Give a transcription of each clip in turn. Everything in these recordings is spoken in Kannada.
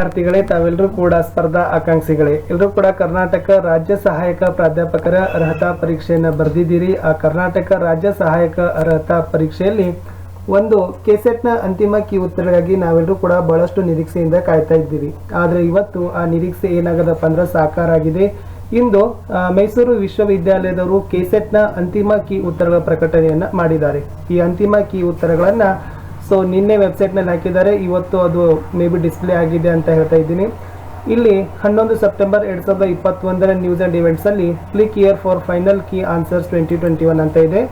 ವಿದ್ಯಾರ್ಥಿಗಳೇ, ತಾವೆಲ್ಲರೂ ಕೂಡ ಸ್ಪರ್ಧಾ ಆಕಾಂಕ್ಷಿಗಳೇ, ಎಲ್ಲರೂ ಕೂಡ ಕರ್ನಾಟಕ ರಾಜ್ಯ ಸಹಾಯಕ ಪ್ರಾಧ್ಯಾಪಕರ ಅರ್ಹತಾ ಪರೀಕ್ಷೆಯನ್ನು ಬರೆದಿದ್ದೀರಿ. ಆ ಕರ್ನಾಟಕ ರಾಜ್ಯ ಸಹಾಯಕ ಅರ್ಹತಾ ಪರೀಕ್ಷೆಯಲ್ಲಿ ಒಂದು ಕೆಸೆಟ್ನ ಅಂತಿಮ ಕೀ ಉತ್ತರಗಾಗಿ ನಾವೆಲ್ಲರೂ ಕೂಡ ಬಹಳಷ್ಟು ನಿರೀಕ್ಷೆಯಿಂದ ಕಾಯ್ತಾ ಇದ್ದೀವಿ. ಆದರೆ ಇವತ್ತು ಆ ನಿರೀಕ್ಷೆ ಏನಾಗದಪ್ಪ ಅಂದ್ರೆ ಸಾಕಾರ ಆಗಿದೆ. ಇಂದು ಮೈಸೂರು ವಿಶ್ವವಿದ್ಯಾಲಯದವರು ಕೆಸೆಟ್ನ ಅಂತಿಮ ಕೀ ಉತ್ತರಗಳ ಪ್ರಕಟಣೆಯನ್ನು ಮಾಡಿದ್ದಾರೆ. ಈ ಅಂತಿಮ ಕೀ ಉತ್ತರಗಳನ್ನು ನಿನ್ನೆ ವೆಬ್ಸೈಟ್ನಲ್ಲಿ ಹಾಕಿದ್ದಾರೆ. ಇವತ್ತು ಅದು ಮೇ ಬಿ ಡಿಸ್ಪ್ಲೇ ಆಗಿದೆ ಅಂತ ಹೇಳ್ತಾ ಇದ್ದೀನಿ. ಇಲ್ಲಿ 11 ಸೆಪ್ಟೆಂಬರ್ 2021 ನ್ಯೂಸ್ ಆ್ಯಂಡ್ ಇವೆಂಟ್ಸಲ್ಲಿ click here for final key answers 2021 ಅಂತ ಇದೆ.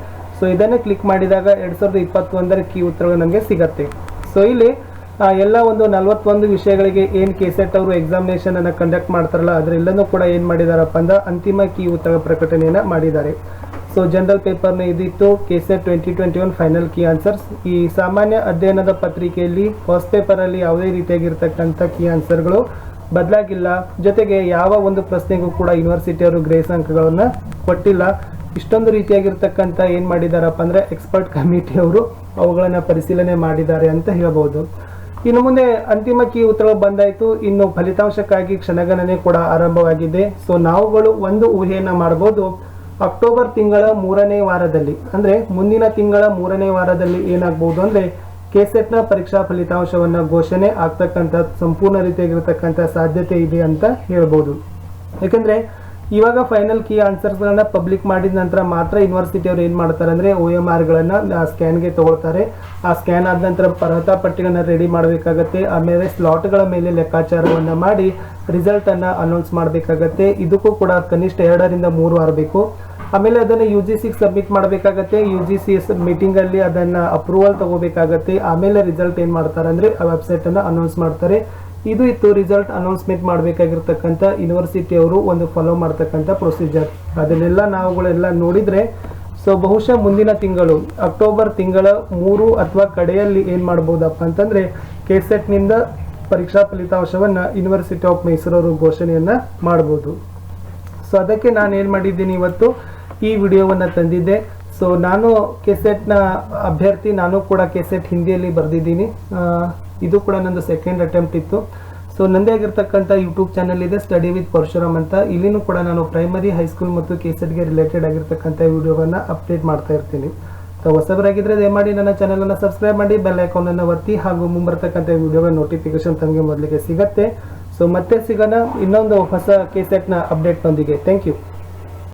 ಇದನ್ನು ಕ್ಲಿಕ್ ಮಾಡಿದಾಗ 2021 ಕೀ ಉತ್ತರಗಳು ನಮಗೆ ಸಿಗತ್ತೆ. ಇಲ್ಲಿ ಎಲ್ಲ ಒಂದು 41 ವಿಷಯಗಳಿಗೆ ಏನು ಕೆಸೆಟ್ ಅವರು ಎಕ್ಸಾಮಿನೇಷನ್ ಅನ್ನು ಕಂಡಕ್ಟ್ ಮಾಡ್ತಾರಲ್ಲ ಅದರೆಲ್ಲನೂ ಕೂಡ ಏನು ಮಾಡಿದಾರಪ್ಪ ಅಂದ್ರೆ ಅಂತಿಮ ಕೀ ಉತ್ತರಗಳ ಪ್ರಕಟಣೆಯನ್ನು ಮಾಡಿದ್ದಾರೆ. ಜನರಲ್ ಪೇಪರ್ನ ಇದಿತ್ತು ಕೆಸೆಟ್ 2021 ಫೈನಲ್ ಕೀ ಆನ್ಸರ್ಸ್. ಈ ಸಾಮಾನ್ಯ ಅಧ್ಯಯನದ ಪತ್ರಿಕೆಯಲ್ಲಿ ಫಸ್ಟ್ ಪೇಪರಲ್ಲಿ ಯಾವುದೇ ರೀತಿಯಾಗಿರ್ತಕ್ಕಂಥ ಕೀ ಆನ್ಸರ್ಗಳು ಬದಲಾಗಿಲ್ಲ. ಜೊತೆಗೆ ಯಾವ ಒಂದು ಪ್ರಶ್ನೆಗೂ ಕೂಡ ಯೂನಿವರ್ಸಿಟಿಯವರು ಗ್ರೇಸ್ ಅಂಕಗಳನ್ನು ಕೊಟ್ಟಿಲ್ಲ. ಇಷ್ಟೊಂದು ರೀತಿಯಾಗಿರ್ತಕ್ಕಂಥ ಏನು ಮಾಡಿದಾರಪ್ಪ ಅಂದರೆ ಎಕ್ಸ್ಪರ್ಟ್ ಕಮಿಟಿಯವರು ಅವುಗಳನ್ನು ಪರಿಶೀಲನೆ ಮಾಡಿದ್ದಾರೆ ಅಂತ ಹೇಳ್ಬೋದು. ಇನ್ನು ಮುಂದೆ ಅಂತಿಮ ಕೀ ಉತ್ತರಗಳು ಬಂದಾಯಿತು. ಇನ್ನು ಫಲಿತಾಂಶಕ್ಕಾಗಿ ಕ್ಷಣಗಣನೆ ಕೂಡ ಆರಂಭವಾಗಿದೆ. ನಾವುಗಳು ಒಂದು ಊಹೆಯನ್ನು ಮಾಡ್ಬೋದು. ಅಕ್ಟೋಬರ್ ತಿಂಗಳ 3ನೇ ವಾರದಲ್ಲಿ ಅಂದರೆ ಮುಂದಿನ ತಿಂಗಳ 3ನೇ ವಾರದಲ್ಲಿ ಏನಾಗ್ಬೋದು ಅಂದರೆ ಕೆಸೆಟ್ನ ಪರೀಕ್ಷಾ ಫಲಿತಾಂಶವನ್ನು ಘೋಷಣೆ ಆಗ್ತಕ್ಕಂಥ ಸಂಪೂರ್ಣ ರೀತಿಯಾಗಿರ್ತಕ್ಕಂಥ ಸಾಧ್ಯತೆ ಇದೆ ಅಂತ ಹೇಳ್ಬೋದು. ಯಾಕಂದರೆ ಇವಾಗ ಫೈನಲ್ ಕೀ ಆನ್ಸರ್ಸ್ಗಳನ್ನ ಪಬ್ಲಿಕ್ ಮಾಡಿದ ನಂತರ ಮಾತ್ರ ಯೂನಿವರ್ಸಿಟಿಯವರು ಏನು ಮಾಡ್ತಾರೆ ಅಂದರೆ OMRಗಳನ್ನು ಸ್ಕ್ಯಾನ್ಗೆ ತಗೊಳ್ತಾರೆ. ಆ ಸ್ಕ್ಯಾನ್ ಆದ ನಂತರ ಅರ್ಹತಾ ಪಟ್ಟಿಗಳನ್ನ ರೆಡಿ ಮಾಡಬೇಕಾಗತ್ತೆ. ಆಮೇಲೆ ಸ್ಲಾಟ್ಗಳ ಮೇಲೆ ಲೆಕ್ಕಾಚಾರವನ್ನು ಮಾಡಿ ರಿಸಲ್ಟನ್ನು ಅನೌನ್ಸ್ ಮಾಡಬೇಕಾಗತ್ತೆ. ಇದಕ್ಕೂ ಕೂಡ ಕನಿಷ್ಠ 2 ರಿಂದ 3 ವಾರ ಬೇಕು. ಆಮೇಲೆ ಅದನ್ನು UGCಗೆ ಸಬ್ಮಿಟ್ ಮಾಡಬೇಕಾಗತ್ತೆ. UGC ಮೀಟಿಂಗಲ್ಲಿ ಅದನ್ನು ಅಪ್ರೂವಲ್ ತಗೋಬೇಕಾಗತ್ತೆ. ಆಮೇಲೆ ರಿಸಲ್ಟ್ ಏನು ಮಾಡ್ತಾರೆ ಅಂದರೆ ಆ ವೆಬ್ಸೈಟನ್ನು ಅನೌನ್ಸ್ ಮಾಡ್ತಾರೆ. ಇದು ಇತ್ತು ರಿಸಲ್ಟ್ ಅನೌನ್ಸ್ಮೆಂಟ್ ಮಾಡಬೇಕಾಗಿರ್ತಕ್ಕಂಥ ಯೂನಿವರ್ಸಿಟಿಯವರು ಒಂದು ಫಾಲೋ ಮಾಡ್ತಕ್ಕಂಥ ಪ್ರೊಸೀಜರ್. ಅದನ್ನೆಲ್ಲ ನಾವುಗಳೆಲ್ಲ ನೋಡಿದರೆ ಬಹುಶಃ ಮುಂದಿನ ತಿಂಗಳು ಅಕ್ಟೋಬರ್ ತಿಂಗಳ 3 ಅಥವಾ ಕಡೆಯಲ್ಲಿ ಏನು ಮಾಡ್ಬೋದಪ್ಪ ಅಂತಂದರೆ ಕೆಸೆಟ್ನಿಂದ ಪರೀಕ್ಷಾ ಫಲಿತಾಂಶವನ್ನು ಯೂನಿವರ್ಸಿಟಿ ಆಫ್ ಮೈಸೂರವರು ಘೋಷಣೆಯನ್ನು ಮಾಡ್ಬೋದು. ಅದಕ್ಕೆ ನಾನು ಏನು ಮಾಡಿದ್ದೀನಿ ಇವತ್ತು ಈ ವಿಡಿಯೋವನ್ನು ತಂದಿದ್ದೆ. ನಾನು ಕೆಸೆಟ್ನ ಅಭ್ಯರ್ಥಿ, ನಾನು ಕೂಡ ಕೆಸೆಟ್ ಹಿಂದಿಯಲ್ಲಿ ಬರೆದಿದ್ದೀನಿ. ಇದು ಕೂಡ ನಂದು ಸೆಕೆಂಡ್ ಅಟೆಂಪ್ಟ್ ಇತ್ತು. ನಂದೇ ಆಗಿರ್ತಕ್ಕಂಥ ಯೂಟ್ಯೂಬ್ ಚಾನಲ್ ಇದೆ ಸ್ಟಡಿ ವಿತ್ ಪರಶುರಾಮ್ ಅಂತ. ಇಲ್ಲಿನೂ ಕೂಡ ನಾನು ಪ್ರೈಮರಿ, ಹೈಸ್ಕೂಲ್ ಮತ್ತು ಕೆಸೆಟ್ಗೆ ರಿಲೇಟೆಡ್ ಆಗಿರ್ತಕ್ಕಂಥ ವಿಡಿಯೋವನ್ನು ಅಪ್ಡೇಟ್ ಮಾಡ್ತಾ ಇರ್ತೀನಿ. ಹೊಸಬರಾಗಿದ್ದರೆ ದಯಮಾಡಿ ನನ್ನ ಚಾನಲನ್ನು ಸಬ್ಸ್ಕ್ರೈಬ್ ಮಾಡಿ, ಬೆಲ್ ಐಕಾನನ್ನು ಒತ್ತಿ, ಹಾಗೂ ಮುಂಬರ್ತಕ್ಕಂಥ ವಿಡಿಯೋಗಳ ನೋಟಿಫಿಕೇಶನ್ ತಮಗೆ ಮೊದಲಿಗೆ ಸಿಗುತ್ತೆ. ಮತ್ತೆ ಸಿಗೋಣ ಇನ್ನೊಂದು ಹೊಸ ಕೆಸೆಟ್ನ ಅಪ್ಡೇಟ್ನೊಂದಿಗೆ. Thank you.